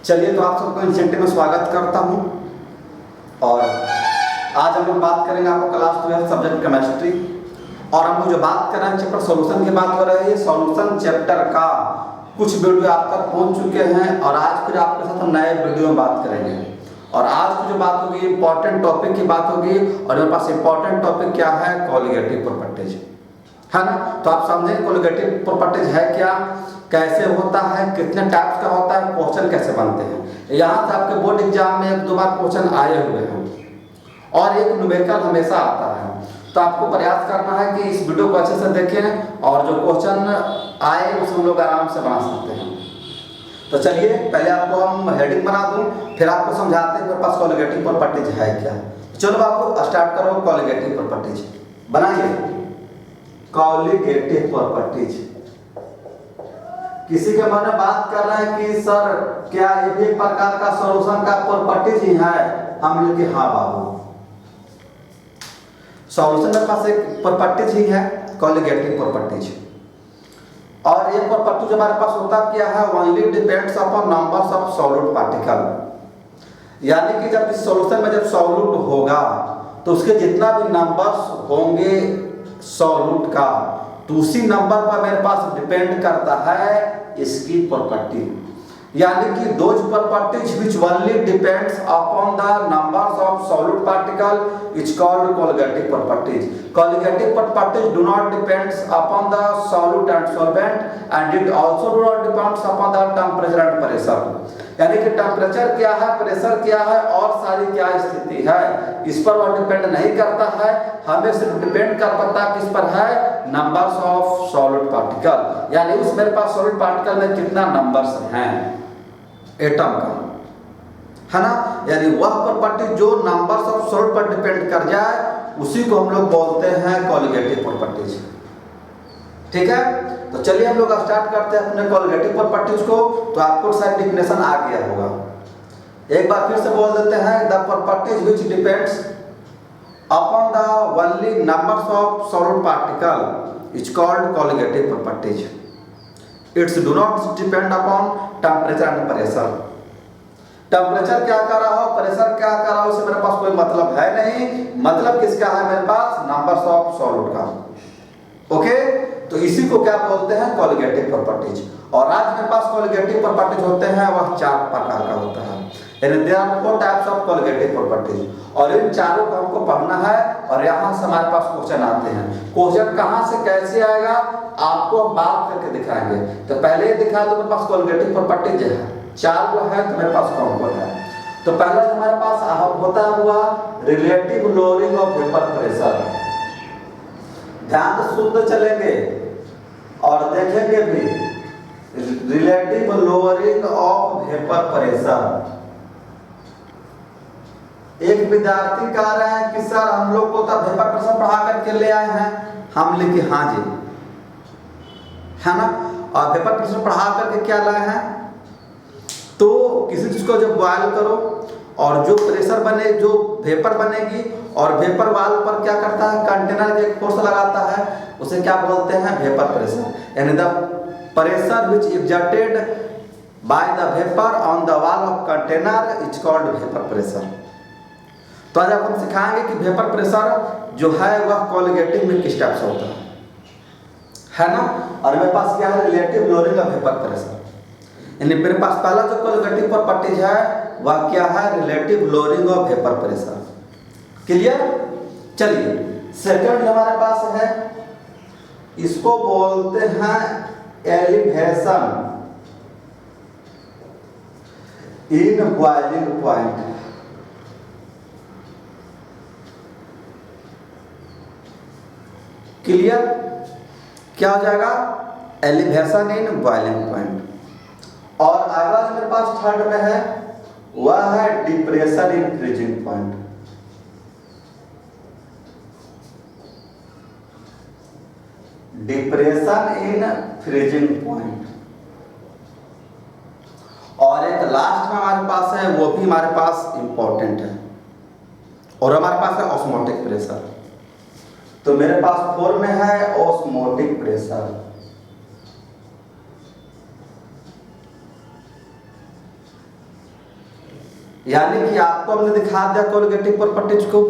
चलिए, तो आप सबको इंसेंटिव में स्वागत करता हूँ। और आज हम लोग बात करेंगे आपको क्लास 12 सब्जेक्ट केमिस्ट्री। और हम लोग जो बात कर रहे हैं चैप्टर सॉल्यूशन की बात हो रही है। सॉल्यूशन चैप्टर का कुछ वीडियो आप तक पहुँच चुके हैं और आज फिर आपके साथ हम नए वीडियो में बात करेंगे। और आज की जो बात होगी इंपॉर्टेंट टॉपिक की बात होगी। और मेरे पास इंपॉर्टेंट टॉपिक क्या है? कोलिगेटिव प्रॉपर्टीज, है ना। तो आप समझें कोलिगेटिव प्रॉपर्टीज है क्या, कैसे होता है, कितने टाइप्स का होता है, क्वेश्चन कैसे बनते हैं। यहाँ से आपके बोर्ड एग्जाम में 1-2 बार क्वेश्चन आए हुए हैं और एक न्यूमेरिकल हमेशा आता है। तो आपको प्रयास करना है कि इस वीडियो को अच्छे से देखें और जो क्वेश्चन आए उसे हम लोग आराम से बना सकते हैं। तो चलिए, पहले आपको हम हेडिंग बना दूं, फिर आपको समझाते हैं मेरे पास कोलिगेटिव प्रॉपर्टीज है क्या। चलो आपको स्टार्ट करो। कोलिगेटिव प्रॉपर्टीज बनाइए। कोलिगेटिव प्रॉपर्टीज, किसी के मन में बात कर रहे हैं कि सर क्या ये भी एक प्रकार का सॉल्यूशन का प्रॉपर्टीज ही है? हम लिखे हाँ बाबू, सॉल्यूशन के पास एक प्रॉपर्टीज ही है, कोलिगेटिव प्रॉपर्टीज। और ये प्रॉपर्टी जो हमारे पास होता क्या है, only depends upon numbers of solute particle. यानी कि जब इस सॉल्यूशन में जब सॉल्यूट होगा तो उसके जितना भी नंबर्स होंगे सॉल्यूट का, तो उसी नंबर पर मेरे पास डिपेंड करता है इसकी प्रॉपर्टी। यानी कि those properties which only depends upon the numbers of solute particle is called colligative properties. Colligative properties do not depends upon the solute and solvent and it also do not depends upon the temperature and pressure. यानी कि temperature क्या है, pressure क्या है और सारी क्या स्थिति है, इस पर वह डिपेंड नहीं करता है। हमें सिर्फ डिपेंड कर पाता किस पर है, नंबर्स ऑफ सॉलिड पार्टिकल। यानी उस मेरे पास सॉलिड पार्टिकल में कितना नंबर्स हैं एटम का, है ना। यानी वह प्रॉपर्टी जो नंबर्स ऑफ सॉलिड पर डिपेंड कर जाए उसी को हम लोग बोलते हैं कोलिगेटिव प्रॉपर्टीज। ठीक है, तो चलिए हम लोग स्टार्ट करते हैं अपने कोलिगेटिव प्रॉपर्टीज को। तो आपको शायद डिफिनेशन आ गया होगा, एक बार फिर से बोल देते हैं। The properties which depends upon the only numbers of solid particle is called colligative properties. It's do not depend upon temperature and pressure. Temperature क्या कर रहा हो, प्रेशर क्या कर रहा हो, उससे मेरे पास कोई मतलब है नहीं। मतलब किसका है मेरे पास, नंबर्स ऑफ सॉलिड का। ओके, तो इसी को क्या बोलते हैं, कोलिगेटिव प्रॉपर्टीज। और आज मेरे पास कोलिगेटिव प्रॉपर्टीज होते हैं वह 4 प्रकार का होता है। यानी there are 4 types of colligative properties और इन चारों को हमको पढ़ना है। और यहाँ से हमारे पास क्वेश्चन आते हैं। क्वेश्चन कहाँ से कैसे आएगा आपको हम बात करके दिखाएंगे। तो पहले दिखा दो मेरे पास कोलिगेटिव प्रॉपर्टीज है 4 को है, तो मेरे पास कौन कौन है। तो पहला हमारे पास होता हुआ relative lowering of vapour pressure. ध्यान से शुद्ध चलेंगे और देखेंगे भी। Relative lowering of vapour pressure. एक विद्यार्थी कह रहे हैं कि सर हम लोग को तो वेपर प्रेशर पढ़ा करके ले आए हैं। हम लिखे हाँ जी, है ना। और वेपर प्रेशर पढ़ा करके क्या लाए हैं, तो किसी चीज को जब बॉयल करो और जो प्रेशर बने, जो वेपर बनेगी और वेपर वाल पर क्या करता है, कंटेनर के फोर्स लगाता है, उसे क्या बोलते हैं, वेपर प्रेशर। यानी the pressure which exerted by the vapour on the wall of container is called vapour pressure. तो आज हम सिखाएंगे कि वेपर प्रेशर जो है वह कोलिगेटिव में किस टाइप से होता है ना। और मेरे पास क्या है, relative lowering of vapour pressure. यानी मेरे पास पहला जो कोलिगेटिव प्रॉपर्टीज है वह क्या है, relative lowering of vapour pressure. Clear. चलिए, सेकंड हमारे पास है, इसको बोलते हैं elevation in boiling point. Clear, क्या हो जाएगा, एलिवेशन इन बॉइलिंग पॉइंट। और अगला जो मेरे पास थर्ड में है वह है depression in freezing point. Depression in freezing point. और एक लास्ट में हमारे पास है, वो भी हमारे पास इंपॉर्टेंट है, और हमारे पास है ऑस्मोटिक प्रेशर। तो मेरे पास 4 में है ऑस्मोटिक प्रेशर। यानी कि आपको हमने दिखा दिया कोलिगेटिव प्रॉपर्टीज को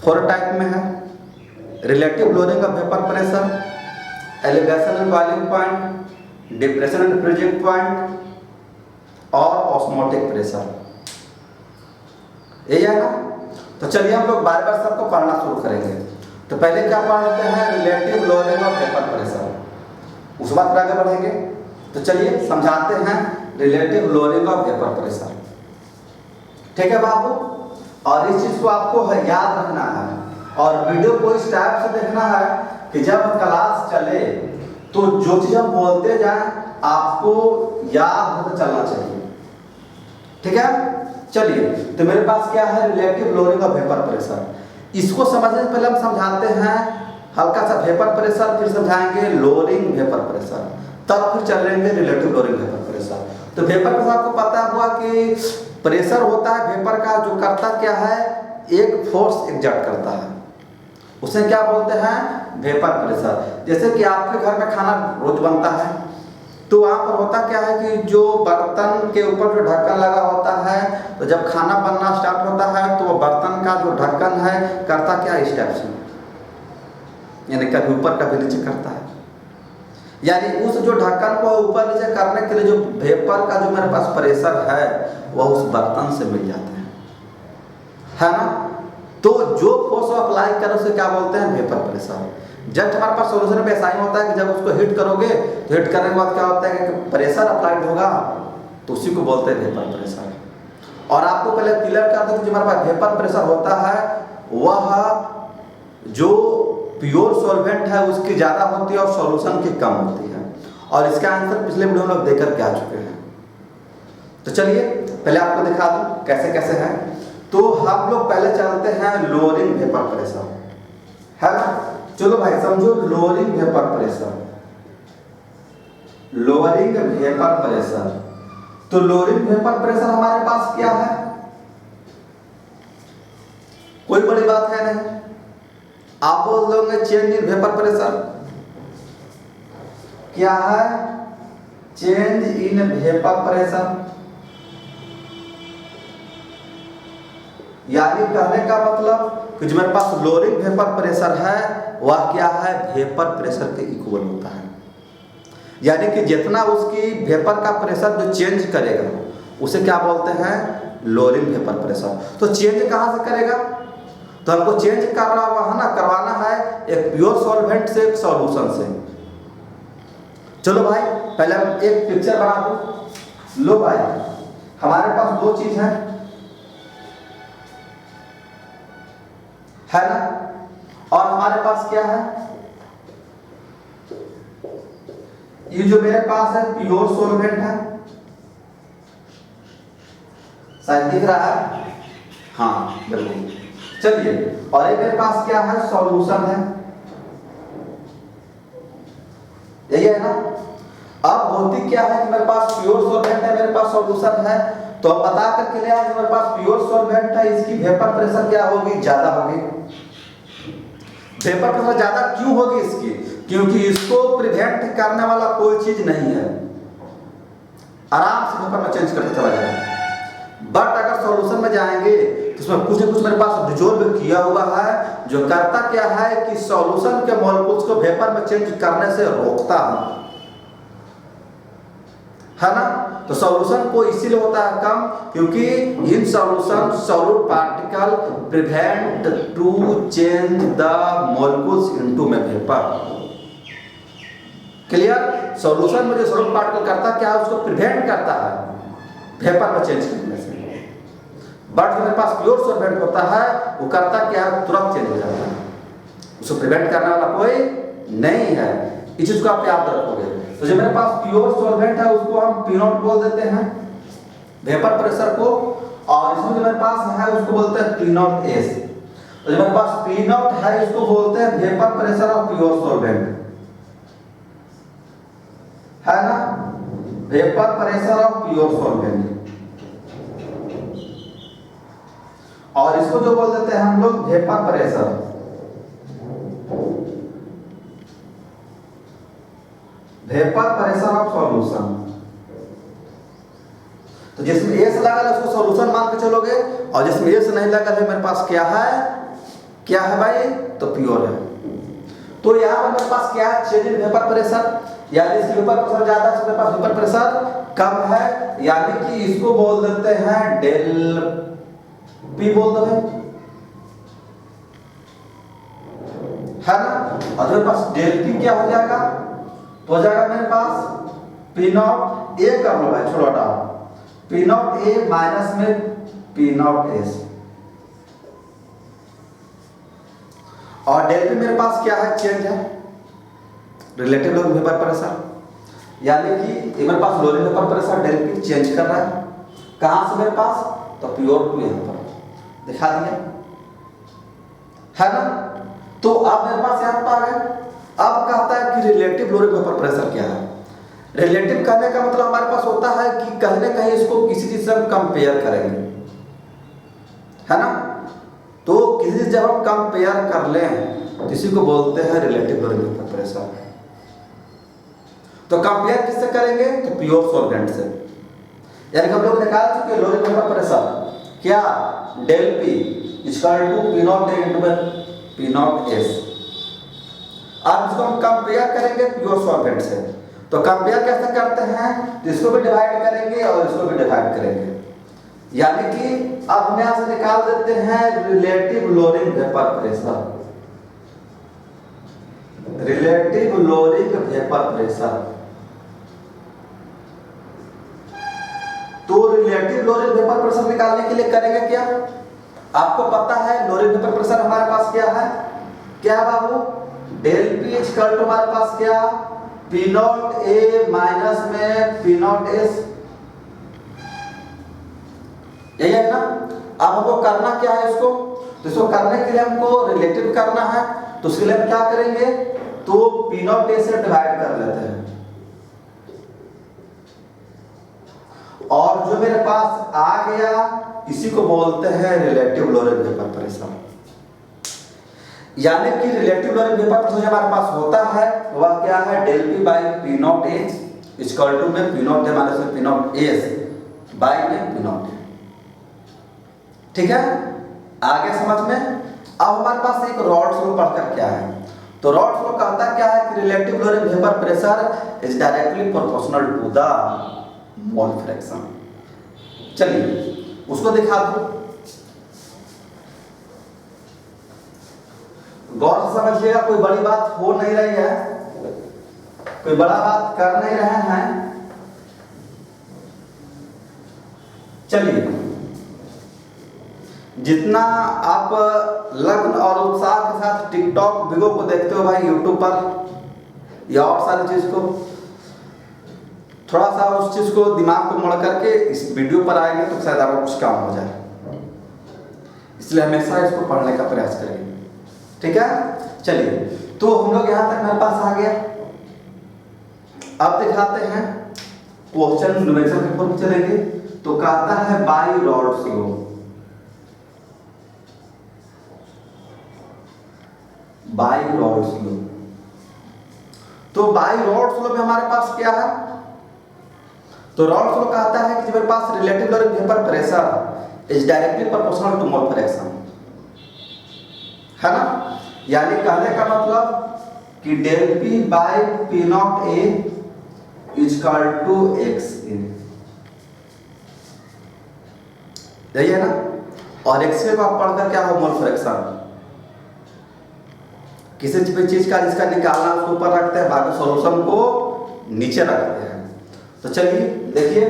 4 टाइप में है। Relative lowering of vapour pressure, elevation and boiling point, depression and freezing point और ऑस्मोटिक प्रेशर। यही है ना। तो चलिए हम लोग बार बार सबको पढ़ना शुरू करेंगे। तो पहले क्या पढ़ते हैं, relative lowering of vapour pressure, उस बात पर आगे बढ़ेंगे। तो चलिए समझाते हैं relative lowering of vapour pressure. ठीक है बाबू, और इस चीज को आपको याद रखना है और वीडियो को इस टाइप से देखना है कि जब क्लास चले तो जो चीज हम बोलते जाएं आपको याद होकर चलना चाहिए। ठीक है, चलिए। तो मेरे पास क्या है, relative lowering of vapour pressure. इसको समझने से पहले हम समझाते हैं हल्का सा वेपर प्रेशर, फिर समझाएंगे लोअरिंग वेपर प्रेशर, तब फिर चलेंगे रिलेटिव लोअरिंग वेपर प्रेशर। तो वेपर प्रेशर आपको पता हुआ कि प्रेशर होता है वेपर का, जो करता क्या है, एक फोर्स एग्जर्ट करता है, उसे क्या बोलते हैं, वेपर प्रेशर। जैसे कि आपके घर में खाना रोज बनता है, तो वहाँ पर होता क्या है कि जो बर्तन के ऊपर जो ढक्कन लगा होता है, तो जब खाना बनना स्टार्ट होता है तो वो बर्तन का जो ढक्कन है करता क्या, इस टाइप से, यानी कभी ऊपर कभी नीचे करता है। यानी उस जो ढक्कन को ऊपर नीचे करने के लिए जो वेपर का जो मेरे पास प्रेशर है वह उस बर्तन से मिल जाता है ना। तो जो फोर्स अप्लाई करो उसे क्या बोलते हैं, वेपर प्रेशर। जस्ट हमारे पास सॉल्यूशन में ऐसा ही होता है कि जब उसको हीट करोगे तो हीट करने के बाद क्या होता है कि प्रेशर अप्लाइड होगा, तो उसी को बोलते हैं वेपर प्रेशर। और आपको पहले क्लियर कर दूं कि जो हमारे पास वेपर प्रेशर होता है वह जो प्योर सॉल्वेंट है उसकी ज़्यादा होती है और सॉल्यूशन की कम होती है, और इसका आंसर पिछले वीडियो में लोग देकर के आ चुके हैं। तो चलिए पहले आपको दिखा दूं कैसे कैसे है। तो हम लोग पहले चलते हैं लोअरिंग वेपर प्रेशर, है ना। चलो भाई समझो, lowering vapour pressure, lowering vapour pressure. तो लोअरिंग वेपर प्रेशर हमारे पास क्या है, कोई बड़ी बात है नहीं। आप बोल दोगे चेंज इन वेपर प्रेशर। क्या है, चेंज इन वेपर प्रेशर, यानी कहने का मतलब कि जो मेरे पास लोअरिंग वेपर प्रेशर है वह क्या है, वेपर प्रेशर के इक्वल होता है। यानी कि जितना उसकी वेपर का प्रेशर जो चेंज करेगा उसे क्या बोलते हैं, लोअरिंग वेपर प्रेशर। तो चेंज कहाँ से करेगा, तो हमको चेंज करवाना है एक प्योर सॉल्वेंट से एक सॉल्यूशन से। चलो भाई पहले हम एक पिक्चर बना दो। लो भाई, हमारे पास दो चीज है ना, और हमारे पास क्या है, ये जो मेरे पास है प्योर सॉल्वेंट है, शायद दिख रहा है, हाँ बिल्कुल। चलिए, और ये मेरे पास क्या है, सॉल्यूशन है, यही है ना। अब होती क्या है कि मेरे पास प्योर सॉल्वेंट है, मेरे पास सॉल्यूशन है, तो अब बता करके ले आए मेरे पास प्योर सॉल्वेंट है, इसकी वेपर प्रेशर क्या होगी, ज्यादा होगी। वेपर प्रेशर ज्यादा क्यों होगी इसकी, क्योंकि इसको प्रिवेंट करने वाला कोई चीज नहीं है, आराम से वेपर में चेंज करके चला जाएगा। बट अगर सॉल्यूशन में जाएंगे तो उसमें कुछ न कुछ मेरे पास डिसॉल्व किया हुआ है, जो करता क्या है कि सॉल्यूशन के मॉलिक्यूल्स को वेपर में चेंज करने से रोकता है ना। तो सॉल्यूशन को इसीलिए होता है कम, क्योंकि in solution solute particle prevent to change the molecules into में वेपर। क्लियर, सॉल्यूशन में जो सॉल्यूट पार्टिकल करता क्या है, उसको प्रिवेंट करता है वेपर में चेंज करने से। बट जो मेरे पास प्योर सॉल्वेंट होता है वो करता क्या है, तुरंत चेंज हो जाता है, उसको प्रिवेंट करने वाला कोई नहीं है। इस चीज को आप याद रखोगे। तो जो मेरे पास प्योर सॉल्वेंट है उसको हम पी नॉट बोल देते हैं वेपर प्रेशर को, और इसमें जो मेरे पास है उसको बोलते हैं पी नॉट एस। तो जो मेरे पास पी नॉट है इसको बोलते हैं vapour pressure of pure solvent, है ना, vapour pressure of pure solvent. और इसको जो बोल देते हैं हम लोग vapour pressure, vapour pressure of solution. तो जिसमें एस लगा है उसको सॉल्यूशन मान के चलोगे, और जिसमें एस नहीं लगा है मेरे पास क्या है भाई, तो प्योर है। तो यहाँ पर मेरे पास क्या है, चेंज इन वेपर प्रेशर, यानी इसकी वेपर प्रेशर ज्यादा है, मेरे पास वेपर प्रेशर कम है, यानी कि इसको बोल देते हैं डेल पी बोल दो भाई, है ना। और मेरे पास डेल पी क्या हो जाएगा, तो हो जाएगा मेरे पास पी नॉट ए कर लो भाई, छोड़ो हटाओ, पी नॉट ए माइनस में पी नॉट एस, और डेल पी मेरे पास क्या है, चेंज है, रिलेटिव लोग वेपर प्रेशर, यानी कि मेरे पास lower vapour pressure del P change कर रहा है, कहां से मेरे पास, तो प्योर टू यहां पर दिखा दिया, है ना। तो अब मेरे पास यहां पर आ गए। अब कहता है कि रिलेटिव लोअर वेपर प्रेशर क्या है। रिलेटिव कहने का मतलब हमारे पास होता है कि कहीं ना कहीं इसको किसी चीज से हम कंपेयर करेंगे, है ना। तो किसी जब हम कंपेयर कर लें तो इसी को बोलते हैं रिलेटिव लोअर वेपर प्रेशर। तो कंपेयर किससे करेंगे, तो प्योर सॉल्वेंट से, यानी हम लोग निकाल चुके लोअर वेपर प्रेशर क्या, del p equal to p naught a into p naught s. अब इसको हम कंपेयर करेंगे प्योर सॉल्वेंट से, तो कंपेयर कैसे करते हैं, तो इसको भी डिवाइड करेंगे और इसको भी डिवाइड करेंगे, यानी कि अब हम यहां से निकाल देते हैं relative lowering vapour pressure, relative lowering vapour pressure. तो रिलेटिव लोअरिंग वेपर प्रेशर निकालने के लिए करेंगे क्या, आपको पता है लोअरिंग वेपर प्रेशर हमारे पास क्या है, क्या बाबू, डेल पी इक्वल टू हमारे पास क्या, पी नॉट ए माइनस में पी नॉट एस, यही है ना। अब हमको करना क्या है इसको, तो इसको करने के लिए हमको रिलेटिव करना है, तो उसके लिए हम क्या करेंगे, तो पी नॉट ए से डिवाइड कर लेते हैं, और जो मेरे पास आ गया इसी को बोलते हैं रिलेटिव लोअरिंग वेपर प्रेशर। यानी कि रिलेटिव लोअरिंग वेपर प्रेशर हमारे पास होता है वह क्या है, del P by P naught A equal to में पी नॉट ए माइनस में पी नॉट एस बाई में पी नॉट ए, ठीक है, आगे समझ में। अब हमारे पास एक रॉड्स लॉ पढ़कर क्या है, तो रॉड्स लॉ कहता क्या है कि relative lowering vapour pressure is directly proportional to the mole fraction. चलिए उसको दिखा दो, गौर से समझिएगा, कोई बड़ी बात हो नहीं रही है, कोई बड़ा बात कर नहीं रहे हैं। चलिए, जितना आप लगन और उत्साह के साथ टिकटॉक वीडियो को देखते हो भाई यूट्यूब पर या और सारी चीज को, थोड़ा सा उस चीज को दिमाग को मोड़ करके इस वीडियो पर आएंगे तो शायद आपको कुछ काम हो जाए, इसलिए हमेशा इसको पढ़ने का प्रयास करिए, ठीक है। चलिए, तो हम लोग यहां तक मेरे पास आ गया। अब दिखाते हैं क्वेश्चन न्यूमेरिकल के ऊपर चलेंगे। तो कहता है by rods law, by rods law. तो बाई रॉड्स लॉ में हमारे पास क्या है, तो रॉड्स लॉ कहता है कि मेरे पास relative lowering vapour pressure is directly proportional to mole fraction, है ना। यानी कहने का मतलब कि del P by P naught A equal to X in, यही है ना। और एक्स को आप पढ़कर क्या हो, मोल फ्रैक्शन, किसी भी चीज का जिसका निकालना उसके ऊपर रखते हैं, बाकी सॉल्यूशन को नीचे रखते हैं। तो चलिए देखिए,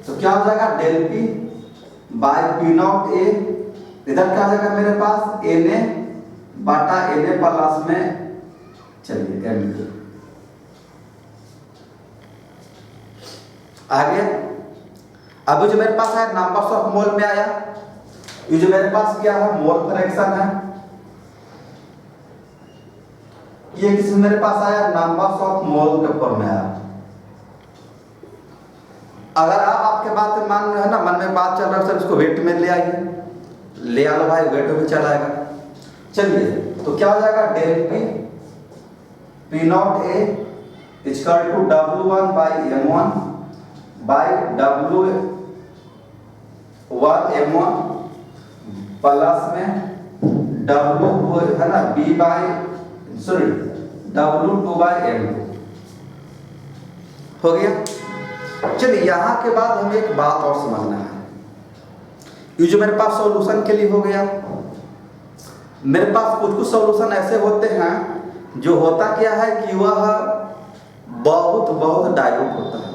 तो क्या हो जाएगा, del P by P naught A, इधर क्या हो जाएगा मेरे पास एन ए बाटा एन ए प्लस में, चलिए एन ए आगे। अभी जो मेरे पास है नंबर्स ऑफ मोल में आया, ये जो मेरे पास क्या है मोल फ्रैक्शन है, ये किसमें मेरे पास आया नंबर्स ऑफ मोल के ऊपर में आया। अगर आप आपके बात में मान रहे हैं ना, मन में बात चल रहा है सर इसको वेट में ले आइए, ले आ लो भाई, वेट में चला आएगा। चलिए, तो क्या हो जाएगा, del p p naught A equal to W1 by M1 by W 1m1 plus में W है ना W2/m2 हो गया। चलिए यहाँ के बाद हमें एक बात और समझना है। ये जो मेरे पास सॉल्यूशन के लिए हो गया, मेरे पास कुछ कुछ सॉल्यूशन ऐसे होते हैं जो होता क्या है कि वह बहुत बहुत डाइल्यूट होता है।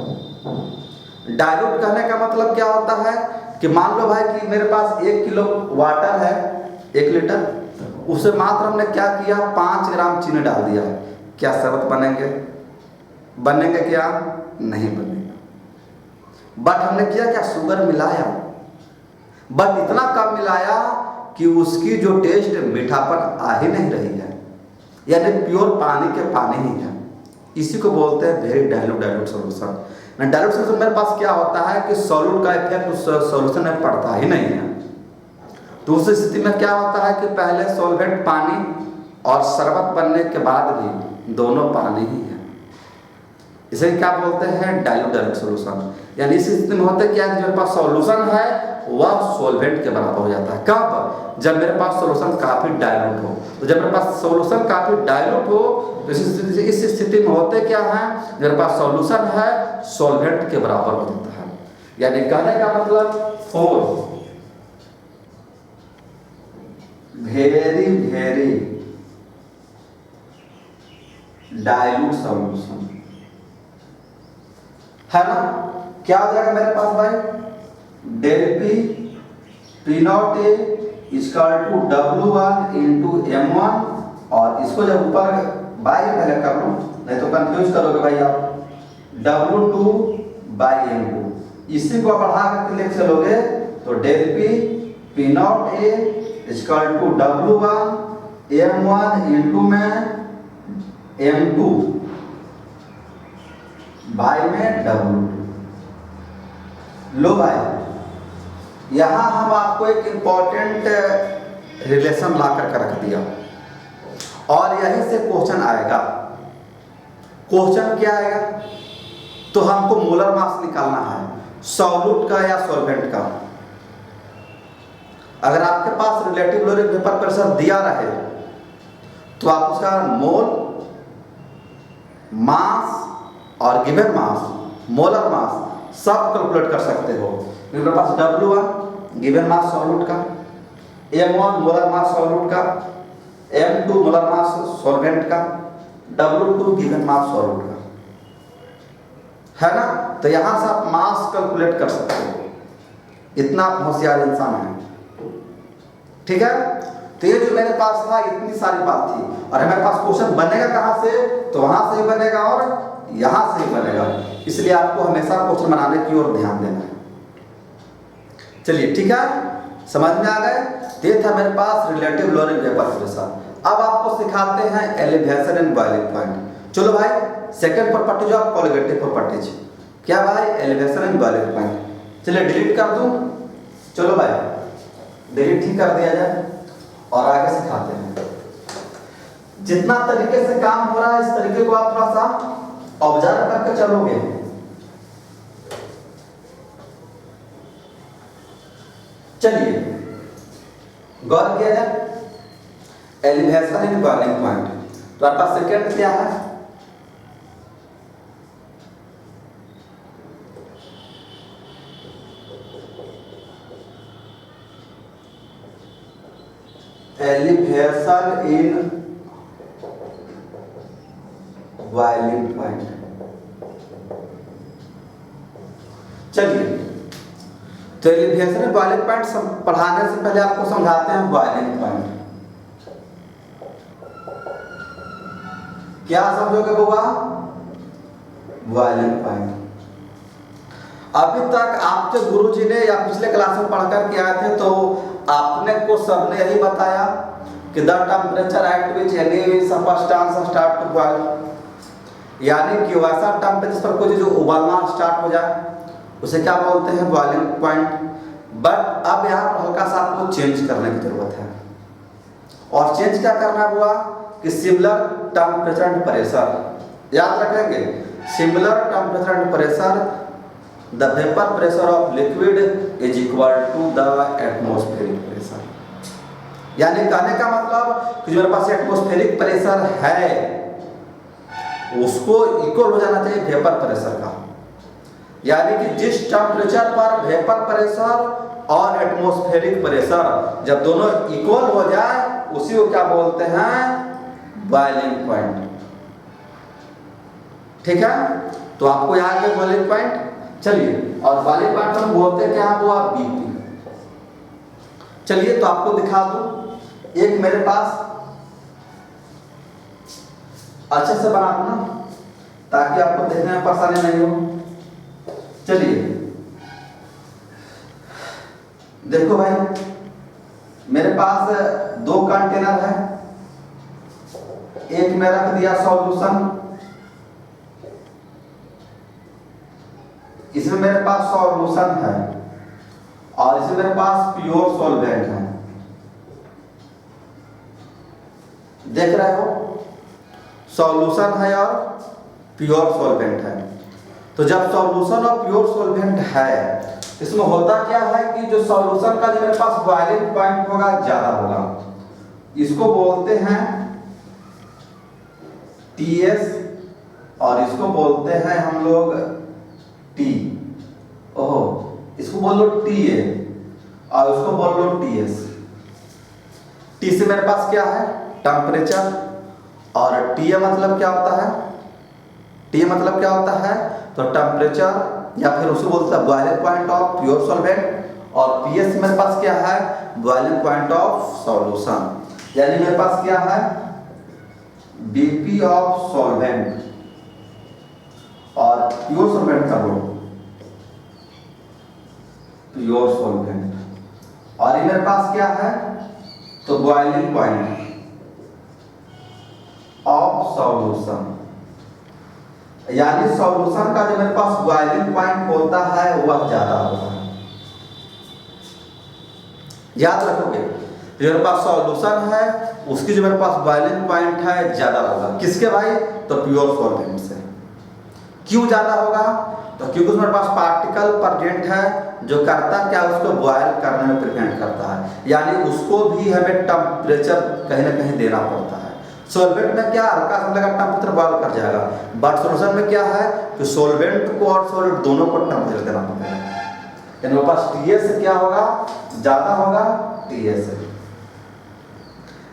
डाइल्यूट कहने का मतलब क्या होता है कि मान लो भाई कि मेरे पास 1 किलो वाटर है, 1 लीटर, उसे मात्र हमने क्या किया 5 ग्राम चीनी डाल दिया है। क्या शरबत बनेंगे? बनेंगे क्या? नहीं बनेंगे। बट हमने किया क्या, शुगर मिलाया, बट इतना कम मिलाया कि उसकी जो टेस्ट मीठापन आ ही नहीं रही है, यानी प्योर पानी के पानी ही है। इसी को बोलते हैं very dilute solution. Dilute solution मेरे पास क्या होता है कि सॉल्यूट का इफेक्ट उस सॉल्यूशन में पड़ता ही नहीं है। तो उस स्थिति में क्या होता है कि पहले सॉल्वेंट पानी और शरबत बनने के बाद भी दोनों पानी ही है। इसे क्या बोलते हैं, डाइल्यूट सॉल्यूशन। यानी इस स्थिति में होता है क्या, जो मेरे पास सॉल्यूशन है वह सॉल्वेंट के बराबर हो जाता है। कब? जब मेरे पास सॉल्यूशन काफी डाइल्यूट हो। तो जब मेरे पास सॉल्यूशन काफी डाइल्यूट हो तो इस स्थिति में होते क्या है, मेरे पास सॉल्यूशन है सॉल्वेंट के बराबर हो जाता है। यानी कहने का मतलब 4 वेरी डाइल्यूट सॉल्यूशन है ना। क्या हो जाएगा मेरे पास भाई, del P P0 A = W1 × M1, और इसको जब ऊपर बाई पहले कर लो नहीं तो कंफ्यूज करोगे भाई आप, W2/M2। इसी को बढ़ा करके लिख चलोगे तो del P P0 A = W1 M1 × में M2 बाई में W2। लो भाई, यहां हम आपको एक इंपॉर्टेंट रिलेशन ला करके रख दिया और यहीं से क्वेश्चन आएगा। क्वेश्चन क्या आएगा, तो हमको मोलर मास निकालना है सॉल्यूट का या सॉल्वेंट का। अगर आपके पास रिलेटिव लोरिक वेपर प्रेशर दिया रहे तो आप उसका मोल, मास और गिवन मास, मोलर मास सब कैलकुलेट कर सकते हो। मेरे पास W1 गिवन मास सॉल्यूट का, M1 मोलर मास सॉल्यूट का, M2 मोलर मास सॉल्वेंट का, W2 गिवन मास सॉल्यूट का, है ना। तो यहां से आप मास कैलकुलेट कर सकते हो, इतना आप होशियार इंसान है, ठीक है। तो ये जो मेरे पास था इतनी सारी बात थी, और मेरे पास क्वेश्चन बनेगा कहां से, तो वहां से ही बनेगा और यहां से ही बनेगा। इसलिए आपको हमेशा क्वेश्चन बनाने की ओर ध्यान देना है। चलिए ठीक है, समझ में आ गए। ये था मेरे पास रिलेटिव लोरिक वेपर प्रेशर। अब आपको सिखाते हैं एलिवेशन एंड बॉइलिंग पॉइंट। चलो भाई, सेकंड प्रॉपर्टी जो आप कॉलिगेटिव प्रॉपर्टीज, क्या भाई, एलिवेशन एंड बॉइलिंग पॉइंट। चलिए डिलीट कर दूं, चलो भाई डिलीट ही कर दिया जाए और आगे सिखाते हैं। जितना तरीके से काम हो रहा है इस तरीके को आप थोड़ा सा ऑब्जर्व करके चलोगे। चलिए गौर किया जाए, एलिवेशन एंड बॉइलिंग पॉइंट। तो आपका सेकंड क्या है, एलिवेशन इन बॉइलिंग पॉइंट। चलिए, तो एलिवेशन एंड बॉइलिंग पॉइंट पढ़ाने से पहले आपको समझाते हैं बॉइलिंग पॉइंट। क्या समझोगे बुआ, बॉइलिंग पॉइंट। अभी तक आपके गुरुजी ने या पिछले क्लास में पढ़कर के आए थे तो आपने को सबने यही बताया कि the temperature at which any substance start to boil, यानी कि वैसा टेम्परेचर पर कोई जो उबलना स्टार्ट हो जाए उसे क्या बोलते हैं, बॉइलिंग पॉइंट। बट अब यहाँ पर हल्का सा आपको चेंज करने की जरूरत है, और चेंज क्या करना हुआ कि सिमिलर टेम्परेचर एंड प्रेशर, याद रखेंगे similar temperature and pressure the vapour pressure of liquid is equal to the atmospheric pressure. यानी कहने का मतलब कि जो मेरे पास एटमॉस्फेरिक प्रेशर है उसको इक्वल हो जाना चाहिए वेपर प्रेशर का। यानी कि जिस टेम्परेचर पर वेपर प्रेशर और एटमॉस्फेरिक प्रेशर जब दोनों इक्वल हो जाए उसी को क्या बोलते हैं, बॉइलिंग पॉइंट। ठीक है, तो आपको यहाँ पे बॉइलिंग पॉइंट। चलिए, और बॉइलिंग पॉइंट हम बोलते हैं क्या, वो बीपी। चलिए तो आपको दिखा दूं, एक मेरे पास अच्छे से बना दूं ना ताकि आपको देखने में परेशानी नहीं हो। चलिए देखो भाई, मेरे पास दो कंटेनर है, एक में रख दिया सॉल्यूशन, इसमें मेरे पास सॉल्यूशन है और इसमें मेरे पास प्योर सॉल्वेंट है। देख रहे हो, सॉल्यूशन है और प्योर सॉल्वेंट है। तो जब सॉल्यूशन और प्योर सॉल्वेंट है, इसमें होता क्या है कि जो सॉल्यूशन का जो मेरे पास बॉइलिंग पॉइंट होगा ज्यादा होगा, इसको बोलते हैं TS और इसको बोलते हैं हम लोग T। ओहो, इसको बोल लो TA और उसको बोल लो TS। T से मेरे पास क्या है, टेम्परेचर, और TA मतलब क्या होता है, TA मतलब क्या होता है, तो टेम्परेचर या फिर उसको बोलते हैं boiling point of pure solvent, और PS मेरे पास क्या है, बॉइलिंग पॉइंट ऑफ सॉल्यूशन। यानी मेरे पास क्या है, BP ऑफ सॉल्वेंट और प्योर सॉल्वेंट कर लो, प्योर सॉल्वेंट, और ये मेरे पास क्या है, तो बॉइलिंग पॉइंट ऑफ सॉल्यूशन। यानी सॉल्यूशन का जो मेरे पास बॉइलिंग पॉइंट होता है वह ज्यादा होता है। याद रखोगे, जो मेरे पास सॉल्यूशन है उसकी जो मेरे पास बॉइलिंग पॉइंट है ज्यादा होगा। किसके भाई, तो प्योर सॉल्वेंट से। क्यों ज्यादा होगा, तो क्योंकि उसमें मेरे पास पार्टिकल प्रेजेंट है जो करता क्या, उसको बॉयल करने में प्रिवेंट करता है। यानी उसको भी हमें टेम्परेचर कहीं ना कहीं देना पड़ता है। सॉल्वेंट में क्या, हल्का सा लगा टेम्परेचर बॉयल कर जाएगा, बट सॉल्यूशन में क्या है कि सॉल्वेंट को और सॉलिड दोनों को टेम्परेचर देना पड़ेगा। यानी मेरे पास TS से क्या होगा, ज्यादा होगा TS से।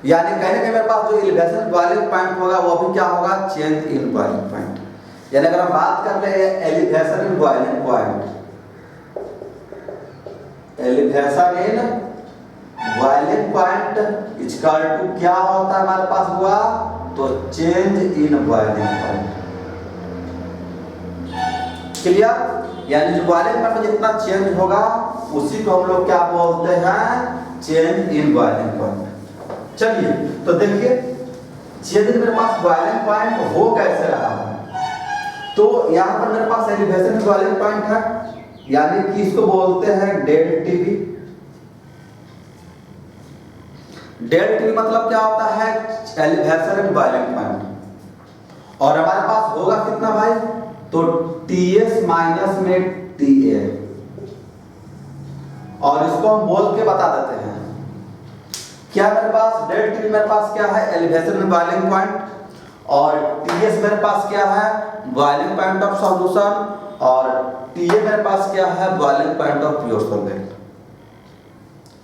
यानी कहने के मेरे पास जो एलिवेशन बॉइलिंग पॉइंट होगा वो भी क्या होगा, चेंज इन बॉइलिंग पॉइंट। यानी अगर हम बात कर रहे हैं elevation in boiling point, elevation in boiling point equal to क्या होता है हमारे पास हुआ, तो change in boiling point. Clear, यानी जो बॉइलिंग पॉइंट में जितना चेंज होगा उसी को हम लोग क्या बोलते हैं, चेंज इन बॉइलिंग पॉइंट। चलिए तो देखिए, चेंज मेरे पास बॉइलिंग पॉइंट हो कैसे रहा है, तो यहां पर मेरे पास एलिवेशन बॉइलिंग पॉइंट है, यानी कि इसको बोलते हैं डेड टीबी। डेड टीबी मतलब क्या होता है, एलिवेशन एंड बॉइलिंग पॉइंट। और हमारे पास होगा कितना भाई, तो TS माइनस में TA, और इसको हम बोल के बता देते हैं क्या, मेरे पास डेड टीबी मेरे पास क्या है, एलिवेशन एंड बॉइलिंग पॉइंट, और TS मेरे पास क्या है, बॉइलिंग पॉइंट ऑफ सॉल्यूशन, और TA मेरे पास क्या है, boiling point of pure solvent.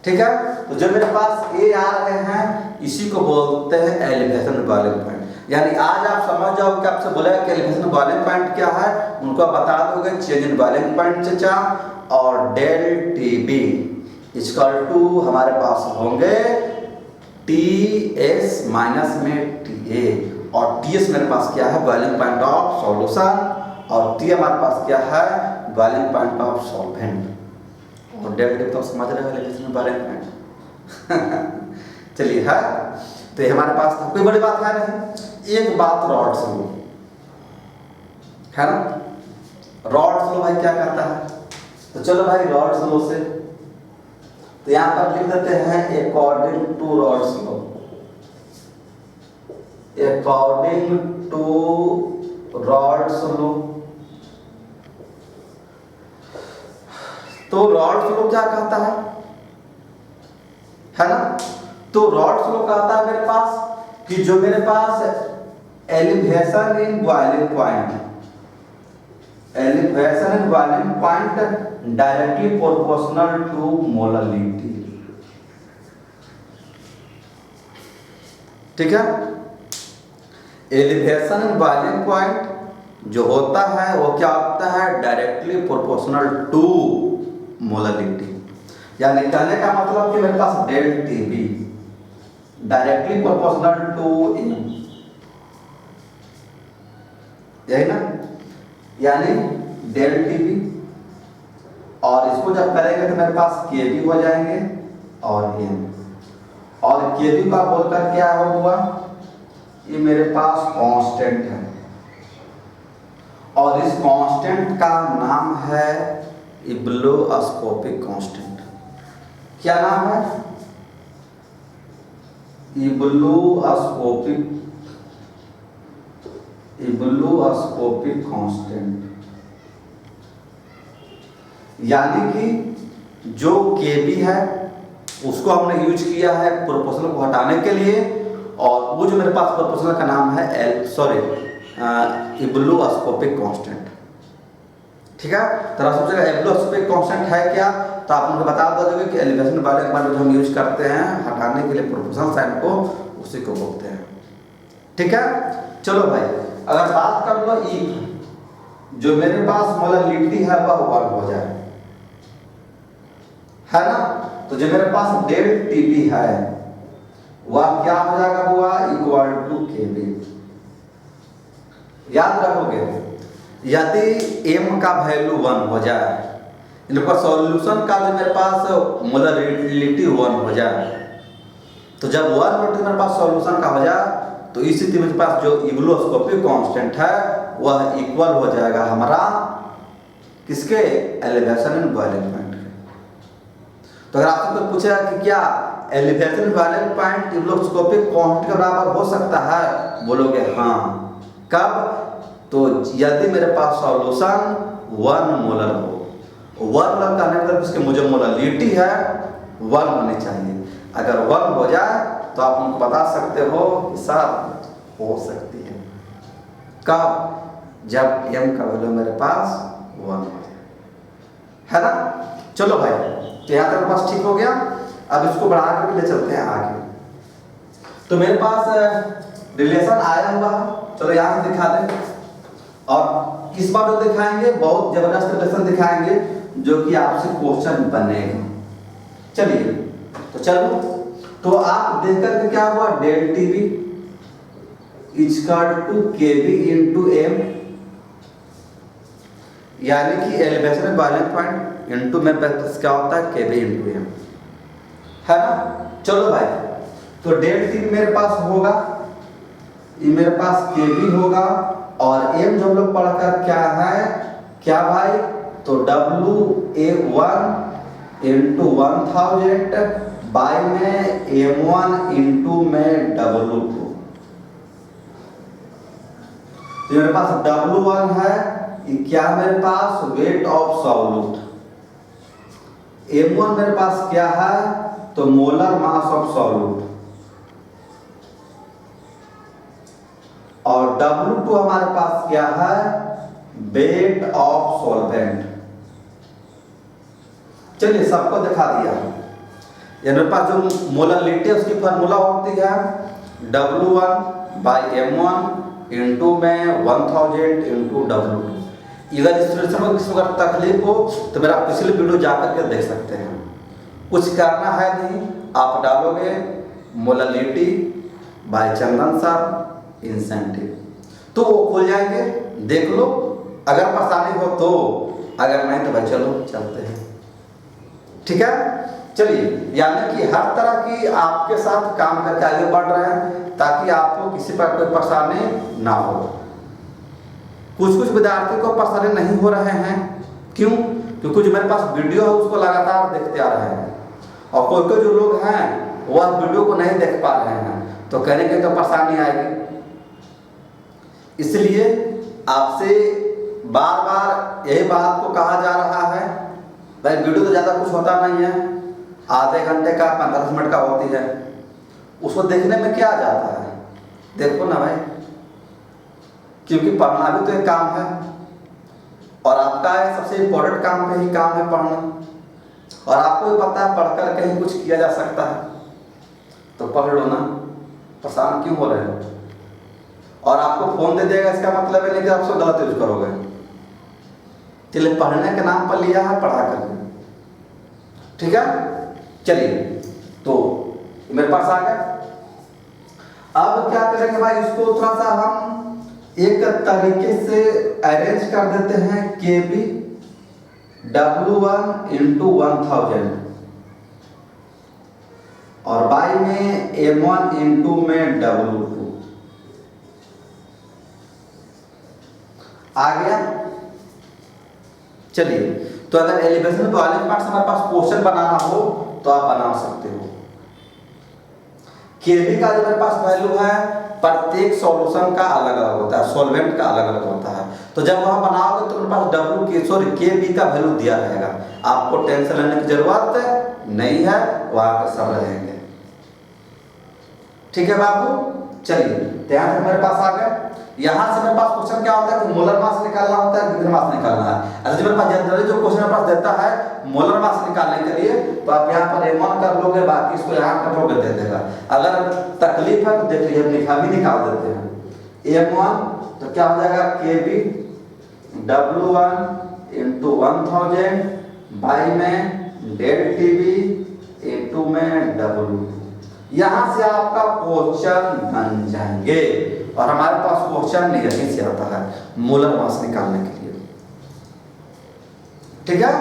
ठीक है, तो जो मेरे पास A आ रहे हैं इसी को बोलते हैं एलिवेशन बॉइलिंग पॉइंट। यानी आज आप समझ जाओ कि आपसे बोला कि एलिवेशन बॉइलिंग पॉइंट क्या है, उनको आप बता दोगे चेंज इन बॉइलिंग पॉइंट चचा, और डेल TB इक्वल टू हमारे पास होंगे TS माइनस में TA, और TS मेरे पास क्या है, बॉइलिंग पॉइंट ऑफ सॉल्यूशन, और TA हमारे पास क्या है, बॉइलिंग पॉइंट ऑफ सॉल्वेंट। और डेल TB तो समझ रहे हो एलिवेशन बॉइलिंग पॉइंट। चलिए है, तो ये हमारे पास था, कोई बड़ी बात है नहीं। एक बात रॉड स्लो है ना, रॉड स्लो भाई क्या करता है, तो चलो भाई रॉड स्लो से, तो यहां पर लिख देते हैं according to Raoult's law, according to Raoult's law तो रॉल्स लॉ क्या कहता है ना? तो रॉल्स लॉ कहता है मेरे पास कि जो मेरे पास elevation in boiling point, elevation in boiling point directly proportional to molarity. ठीक है, एलिवेशन इन बॉइलिंग पॉइंट जो होता है वो क्या होता है? Directly proportional to molarity. यानी कहने का मतलब कि मेरे पास del T B directly proportional to M, यही ना? यानी डेल टीबी, और इसको जब करेंगे तो मेरे पास के बी हो जाएंगे और एम, और के बी का बोलकर क्या हुआ? ये मेरे पास कांस्टेंट है, और इस कांस्टेंट का नाम है इब्लोस्कोपिक कांस्टेंट। क्या नाम है? इब्लोस्कोपिक कांस्टेंट। यानी कि जो केबी है उसको हमने यूज किया है प्रोपोर्शनल को हटाने के लिए, और वो जो मेरे पास प्रोपोर्शनल का नाम है इब्लोस्कोपिक कांस्टेंट। ठीक है, तो आप सोचेगा इब्लोस्कोपिक कांस्टेंट है क्या? तो आप उनको बता दोगे कि एलिवेशन वाले पॉइंट जो हम यूज करते हैं हटाने के लिए प्रोपोर्शनल साइन को, उसी को बोलते हैं। ठीक है, चलो भाई, अगर बात कर लो ई, जो मेरे पास मोलरिटी है वह 1 हो जाए, है ना? तो जो मेरे पास डेल टीबी है वह क्या हो जाएगा? हुआ इक्वल टू केबी। याद रखोगे, यदि m का वैल्यू 1 हो जाए, इनका सॉल्यूशन का जो मेरे पास मोलरिटी 1 हो जाए, तो जब 1 मोलरिटी मेरे पास सॉल्यूशन का हो जाए तो इस स्थिति में मेरे पास जो इब्लोस्कोपिक कांस्टेंट है वह इक्वल हो जाएगा हमारा किसके? एलिवेशन इन बॉइलिंग पॉइंट के। तो अगर आपसे कोई पूछेगा कि क्या elevation in boiling point ebullioscopic constant के बराबर हो सकता है, बोलोगे हाँ। कब? तो यदि मेरे पास सॉल्यूशन 1 मोलर हो। 1 मोलर का मतलब इसके मुझे मोलरिटी है 1 होनी चाहिए। अगर 1 हो जाए तो आप उनको बता सकते हो कि साहब हो सकती है। कब? जब m का वैल्यू मेरे पास 1 हो जाए, है ना? चलो भाई, तो यहाँ तक मेरे पास ठीक हो गया। अब इसको बढ़ा कर ले चलते हैं आगे। तो मेरे पास रिलेशन आया हुआ है, चलो यहाँ से दिखा दें, और इस बार जो दिखाएंगे बहुत जबरदस्त रिलेशन दिखाएंगे जो कि आपसे क्वेश्चन बनेगा। चलिए, तो चलो, तो आप देख करके क्या हुआ? Del TB equal to KB into m, यानी कि एलिवेशन बॉइलिंग पॉइंट इंटू में क्या होता है? केबी इंटू एम, है ना? चलो भाई, तो डेल टीबी मेरे पास होगा, ये मेरे पास केबी होगा, और एम जो हम लोग पढ़कर क्या है? क्या भाई? तो WA1 इंटू 1000 बाई में M1 इंटू में W2। तो मेरे पास W1 है, ये क्या मेरे पास? Wait of solute. M1 मेरे पास क्या है? तो मोलर मास ऑफ सॉल्यूट, और W2 हमारे पास क्या है? Wait of solvent. चलिए, सबको दिखा दिया। मेरे पास जो मोलरिटी है उसकी फार्मूला होती है W1 बाई M1 इंटू में 1000 इंटू W2। अगर इस रिलेशन में किसी अगर तकलीफ हो तो मेरा पिछले वीडियो जाकर के देख सकते हैं। कुछ करना है नहीं, आप डालोगे मोलरिटी बाय चंदन सर इंसेंटिव, तो वो खुल जाएंगे, देख लो। अगर परेशानी हो तो, अगर नहीं तो भाई चलो चलते हैं। ठीक है, चलिए, यानी कि हर तरह की आपके साथ काम करके आगे बढ़ रहे हैं ताकि आपको किसी पर कोई परेशानी ना हो। कुछ विद्यार्थी को परेशानी नहीं हो रहे हैं, क्यों? क्योंकि जो मेरे पास वीडियो है उसको लगातार देखते आ रहे हैं, और कोई जो लोग हैं वह वीडियो को नहीं देख पा रहे हैं, तो कहने की तो परेशानी आएगी। इसलिए आपसे बार बार यही बात को कहा जा रहा है भाई वीडियो तो ज़्यादा कुछ होता नहीं है, आधे घंटे का 15 मिनट का होती है, उसको देखने में क्या जाता है, देखो ना भाई, क्योंकि पढ़ना भी तो एक काम है और आपका सबसे इम्पोर्टेंट काम पे ही काम है पढ़ना, और आपको भी पता है पढ़कर कहीं कुछ किया जा सकता है, तो पढ़ लो ना, परेशान क्यों हो रहे हो। और आपको फोन दे देगा इसका मतलब है नहीं कि आप उसको गलत यूज करोगे, चलिए पढ़ने के नाम पर लिया है, पढ़ा कर, ठीक है। चलिए तो मेरे पास आ गया, अब क्या करेंगे भाई, इसको थोड़ा सा हम एक तरीके से अरेंज कर देते हैं, के बी W1 इंटू 1000 और बाई में M1 इंटू में W2 आ गया। चलिए तो अगर एलिवेशन वाले पार्ट से हमारे पास क्वेश्चन बनाना हो तो आप बना सकते हो। केबी का जो मेरे पास वैल्यू है, प्रत्येक सॉल्यूशन का अलग अलग होता है, सॉल्वेंट का अलग अलग होता है, तो जब वहां बनाओगे तो मेरे पास केबी का वैल्यू दिया रहेगा, आपको टेंशन लेने की जरूरत नहीं है, वहां पर सब रहेंगे, ठीक है बाबू। चलिए ध्यान से मेरे पास आ गए, यहाँ से मेरे पास क्वेश्चन क्या होता है कि मोलर मास निकालना होता है, गिगर मास निकालना है। अच्छा मेरे पास जनरली जो क्वेश्चन मेरे पास देता है मोलर मास निकालने के लिए, तो आप यहाँ पर M1 कर लोगे, बाकी इसको यहाँ कर लोगे, दे देगा। अगर तकलीफ है तो देख लीजिए, लिखा भी निकाल देते हैं। M1 तो क्या हो जाएगा, KB W1 इंटू 1000 बाई में डेढ़ TB इंटू में W2। यहाँ से आपका क्वेश्चन बन जाएंगे, और हमारे पास क्वेश्चन नहीं यहीं से आता है मोलर मास निकालने के लिए, ठीक है।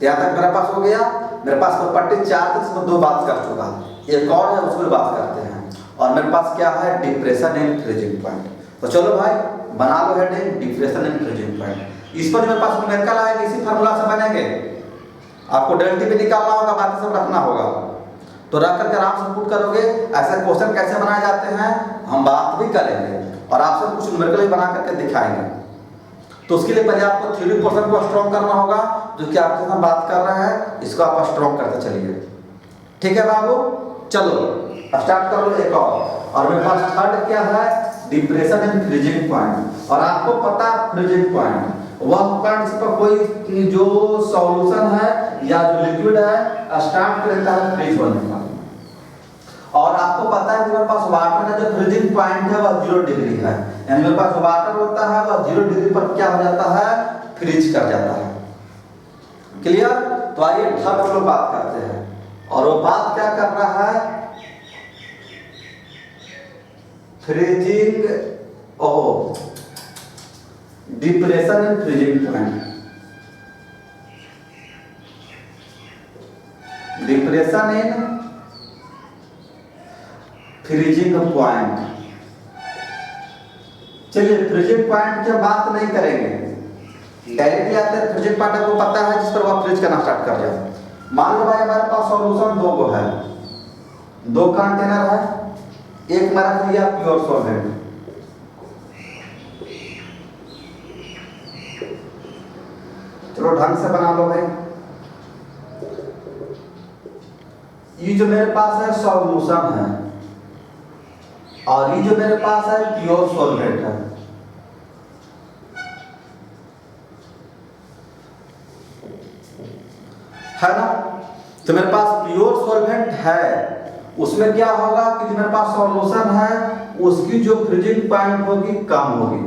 यहाँ तक मेरे पास हो गया। मेरे पास प्रॉपर्टी 4 तक इसमें 2 बात कर चुका, एक और है उसमें बात करते हैं, और मेरे पास क्या है, डिप्रेशन एंड फ्रीजिंग पॉइंट। तो चलो भाई बना लो heading, depression and freezing point. इस पर मेरे पास न्यूमेरिकल आएगा, इसी फार्मूला से बनेंगे, आपको डेल्टी भी निकालना होगा, बाकी सब रखना होगा, तो रख करके आराम से पुट करोगे। ऐसे क्वेश्चन कैसे बनाए जाते हैं हम बात भी करेंगे, और आपसे कुछ न्यूमेरिकल भी बना करके दिखाएंगे। तो उसके लिए पहले आपको थ्योरी पोर्शन को स्ट्रॉन्ग करना होगा, जो कि आपके साथ बात कर रहा है, इसको आप स्ट्रॉन्ग करते चलिए, ठीक है बाबू। चलो स्टार्ट कर लो एक और मेरे पास थर्ड क्या है, डिप्रेशन एंड फ्रीजिंग पॉइंट। और आपको पता है फ्रीजिंग पॉइंट वह पॉइंट जिस पर कोई जो सॉल्यूशन है या जो लिक्विड है स्टार्ट करता है फ्रीज होने का, और आपको पता है कि मेरे पास वाटर का जो फ्रीजिंग पॉइंट है वह 0 डिग्री है, यानी मेरे पास वाटर होता है वह 0 डिग्री पर क्या हो जाता है, फ्रीज कर जाता है। क्लियर। तो आइए थर्ड हम लोग बात करते हैं, और वो बात क्या कर रहा है, freezing depression and freezing point. Depression and freezing point. चलिए फ्रीजिंग पॉइंट की बात नहीं करेंगे, डायरेक्टली आते हैं फ्रीजिंग पॉइंट। आपको पता है जिस पर वह फ्रीज करना स्टार्ट कर जाए। मान लो भाई हमारे पास सॉल्यूशन 2 गो है, 2 कंटेनर है, एक में रख लिया प्योर सॉल्वेंट, चलो ढंग से बना लो भाई। ये जो मेरे पास है सॉल्यूशन है, और ये जो मेरे पास है प्योर सॉल्वेंट है ना। तो मेरे पास प्योर सॉल्वेंट है, उसमें क्या होगा कि जो मेरे पास सॉल्यूशन है उसकी जो फ्रीजिंग पॉइंट होगी कम होगी,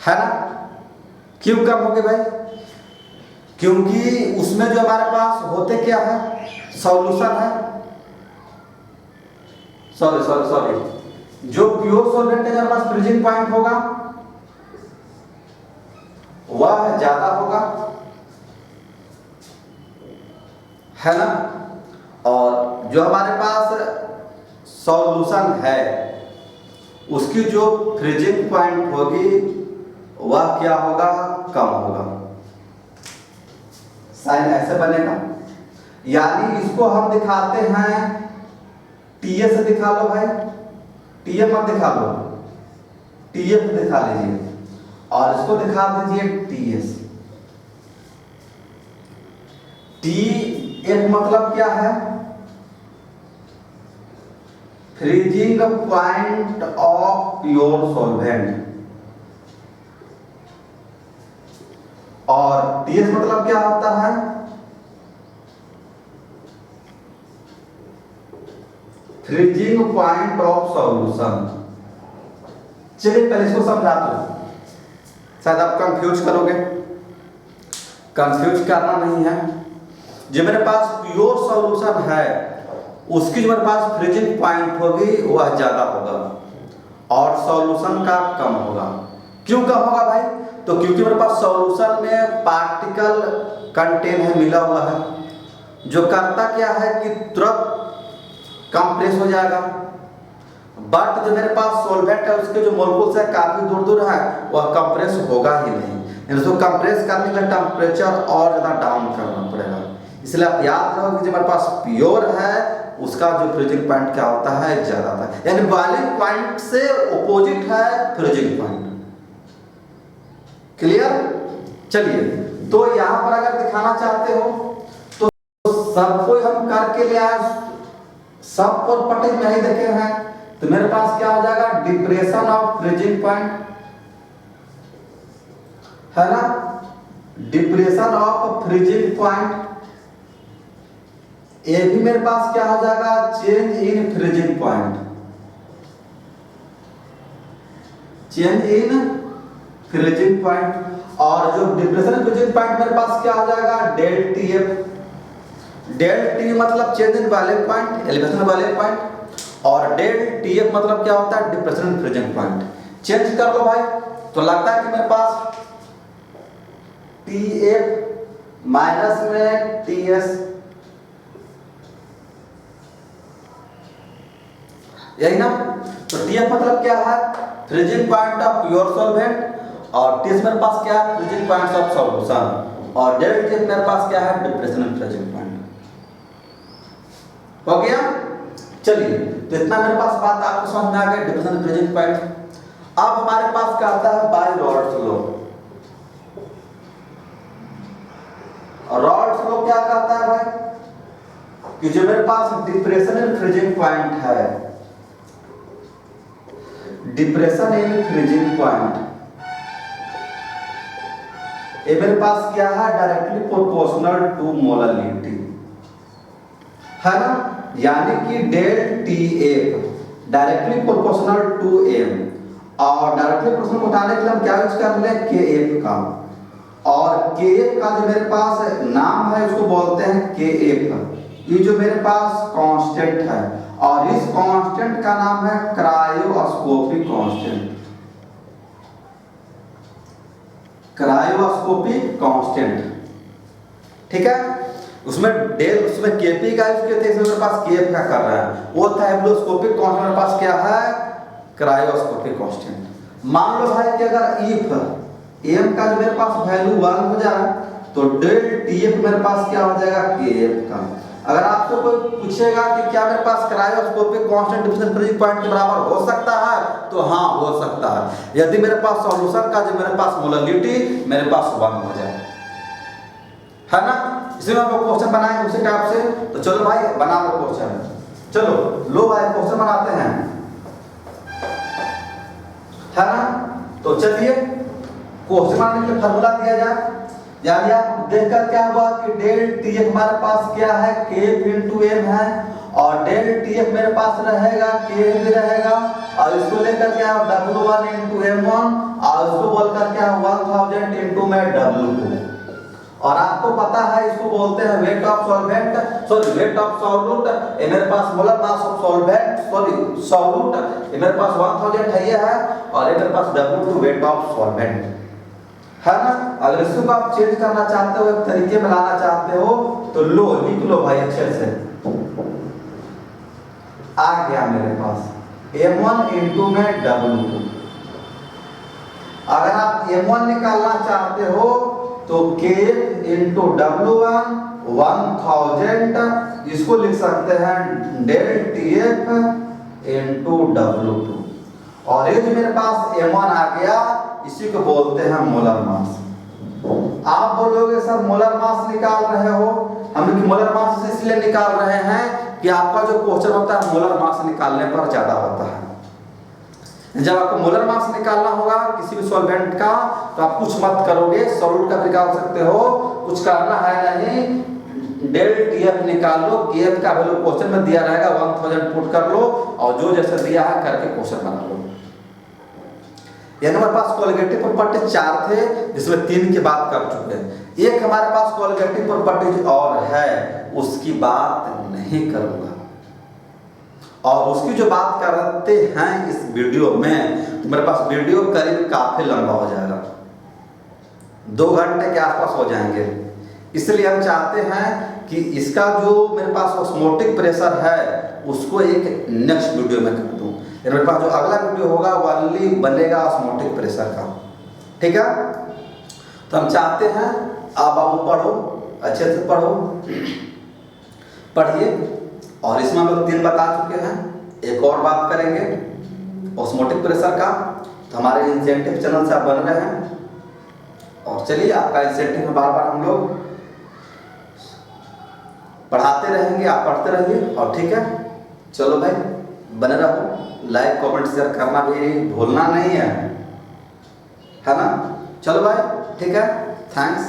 है ना। क्यों कम होगी भाई, क्योंकि उसमें जो हमारे पास होते क्या है, सॉल्यूशन है, सॉरी जो प्योर सॉल्वेंट है हमारे पास फ्रीजिंग पॉइंट होगा वह ज्यादा होगा, है ना। और जो हमारे पास सॉल्यूशन है उसकी जो फ्रीजिंग पॉइंट होगी वह क्या होगा, कम होगा। साइन ऐसे बनेगा, यानी इसको हम दिखाते हैं टीए से, दिखा लो भाई, टीए मत दिखा लो, TF दिखा लीजिए और इसको दिखा दीजिए TS। TF मतलब क्या है? Freezing point of pure solvent. और TS मतलब क्या होता है? Freezing point of solution. चलिए पहले इसको समझा दो, शायद आप कंफ्यूज करोगे। कंफ्यूज करना नहीं है। जो मेरे पास प्योर सॉल्यूशन है उसकी जो मेरे पास फ्रीजिंग पॉइंट होगी वह ज्यादा होगा और सॉल्यूशन का कम होगा। क्यों कम होगा भाई? तो क्योंकि मेरे पास सॉल्यूशन में पार्टिकल कंटेन है, मिला हुआ है, जो करता क्या है कि तुरंत कंप्रेस हो जाएगा। बट जो मेरे पास सॉल्वेंट है उसके जो मोलकुल्स है काफी दूर दूर है, वह कंप्रेस होगा ही नहीं। इसको कंप्रेस करने के लिए टेम्परेचर और ज्यादा डाउन करना पड़ेगा। इसलिए आप याद रखो कि जो मेरे पास प्योर है उसका जो फ्रीजिंग पॉइंट क्या होता है? ज्यादा था। यानी बॉइलिंग पॉइंट से ऑपोजिट है फ्रीजिंग पॉइंट। क्लियर? चलिए, तो यहां पर अगर दिखाना चाहते हो तो सबको हम करके ले आए, सब प्रॉपर्टी में ही देखे हैं। तो मेरे पास क्या हो जाएगा? डिप्रेशन ऑफ फ्रीजिंग पॉइंट है ना, डिप्रेशन ऑफ फ्रीजिंग पॉइंट। ये भी मेरे पास क्या हो जाएगा? Change in freezing point. Change in freezing point. और जो डिप्रेशन फ्रीजिंग पॉइंट मेरे पास क्या हो जाएगा? Del TF। डेल T मतलब change in boiling point, elevation boiling point. और डेल TF मतलब क्या होता है? Depression freezing point. चेंज कर लो भाई, तो लगता है कि मेरे पास TF माइनस में TS, यही ना। तो TF मतलब क्या है? Freezing point of pure solvent. और TS मेरे पास क्या है? Freezing point of solution. और डेल TF मेरे पास क्या है? Depression freezing point. हो गया? चलिए, तो इतना मेरे पास बात आपको समझ में आ गया, डिप्रेशन फ्रीजिंग पॉइंट। अब हमारे पास क्या आता है? By Raoult's law. Raoult's law क्या कहता है भाई? कि जो मेरे पास डिप्रेशन इन फ्रीजिंग पॉइंट है, डिप्रेशन इन फ्रीजिंग पॉइंट, ये मेरे पास क्या है? डायरेक्टली प्रोपोर्शनल टू मोलालिटी है ना। यानी कि del TF directly proportional to M। और डायरेक्टली प्रोपोर्शनल उठाने के लिए हम क्या यूज कर ले? KF का। और KF का जो मेरे पास नाम है उसको बोलते हैं KF। ये जो मेरे पास कांस्टेंट है, और इस कांस्टेंट का नाम है क्रायोस्कोपिक कांस्टेंट। क्रायोस्कोपिक कांस्टेंट, ठीक है। उसमें डेल, उसमें KP का यूज किया था, इसमें मेरे पास KF का कर रहा है। वो था एब्लोस्कोपिक कांस्टेंट, मेरे पास क्या है? Cryoscopic constant. मान लो भाई कि अगर इफ M का जो मेरे पास वैल्यू 1 हो जाए तो डेल TF मेरे पास क्या हो जाएगा? KF का। अगर आपसे कोई पूछेगा कि क्या मेरे पास cryoscopic constant depression freezing point के बराबर हो सकता है, तो हाँ हो सकता है, यदि मेरे पास सॉल्यूशन का जो मेरे पास मोलालिटी मेरे पास 1 हो जाए, है ना। इसी में हम लोग क्वेश्चन बनाएंगे उसी टाइप से। तो चलो भाई बना लो क्वेश्चन। चलो लो भाई क्वेश्चन बनाते हैं, है ना। तो चलिए क्वेश्चन बनाने के लिए फार्मूला दिया जाए। यानी आप देखकर क्या हुआ कि डेल TF हमारे पास क्या है? KF into M है। और डेल TF मेरे पास रहेगा, KF भी रहेगा। और इसको लेकर क्या W1 into M1, और इसको बोलकर क्या 1000 into में W2। और आपको पता है इसको बोलते हैं weight of solvent, sorry weight of solute. ये मेरे पास molar mass of solvent, sorry solute, ये मेरे पास 1000 है, ये है। और ये मेरे पास W2 वेट ऑफ सॉल्वेंट है ना। अगर इसको आप चेंज करना चाहते हो, एक तरीके में लाना चाहते हो, तो लो लिख लो भाई अच्छे से। आ गया मेरे पास M1 into में W2। अगर आप M1 निकालना चाहते हो तो KF into W1 1000, इसको लिख सकते हैं डेल TF into W2। और ये जो मेरे पास M1 आ गया, इसी को बोलते हैं मोलर मास। आप बोलोगे सर मोलर मास निकाल रहे हो, हम मोलर मास इसलिए निकाल रहे हैं कि आपका जो क्वेश्चन होता है मोलर मास निकालने पर ज्यादा होता है। जब आपको मोलर मास निकालना होगा किसी भी सॉल्वेंट का, तो आप कुछ मत करोगे, सॉल्यूट का निकाल सकते हो, कुछ करना है नहीं, डेल TF निकाल लो, KF का वैल्यू क्वेश्चन में दिया रहेगा, 1000 पुट कर लो और जो जैसे दिया है करके क्वेश्चन बना लो। यानी हमारे पास कोलिगेटिव प्रॉपर्टी 4 थे, जिसमें 3 की बात कर चुके हैं। एक हमारे पास कोलिगेटिव प्रॉपर्टी और है, उसकी बात नहीं करूंगा, और उसकी जो बात करते हैं इस वीडियो में, तो मेरे पास वीडियो करीब काफी लंबा हो जाएगा, 2 घंटे के आसपास हो जाएंगे। इसलिए हम चाहते हैं कि इसका जो मेरे पास ऑस्मोटिक प्रेशर है उसको एक नेक्स्ट वीडियो में कर दूं। मेरे पास जो अगला वीडियो होगा वो ओनली बनेगा ऑस्मोटिक प्रेशर का, ठीक है। तो हम चाहते हैं आप बाबू पढ़ो, अच्छे से पढ़ो, पढ़िए। और इसमें हम लोग 3 बता चुके हैं, एक और बात करेंगे ऑस्मोटिक प्रेशर का। तो हमारे इंसेंटिव चैनल से आप बन रहे हैं, और चलिए आपका इंसेंटिव में बार बार हम लोग पढ़ाते रहेंगे, आप पढ़ते रहिए, और ठीक है। चलो भाई बने रहो, लाइक कमेंट शेयर करना भी भूलना नहीं है ना। चलो भाई ठीक है, थैंक्स।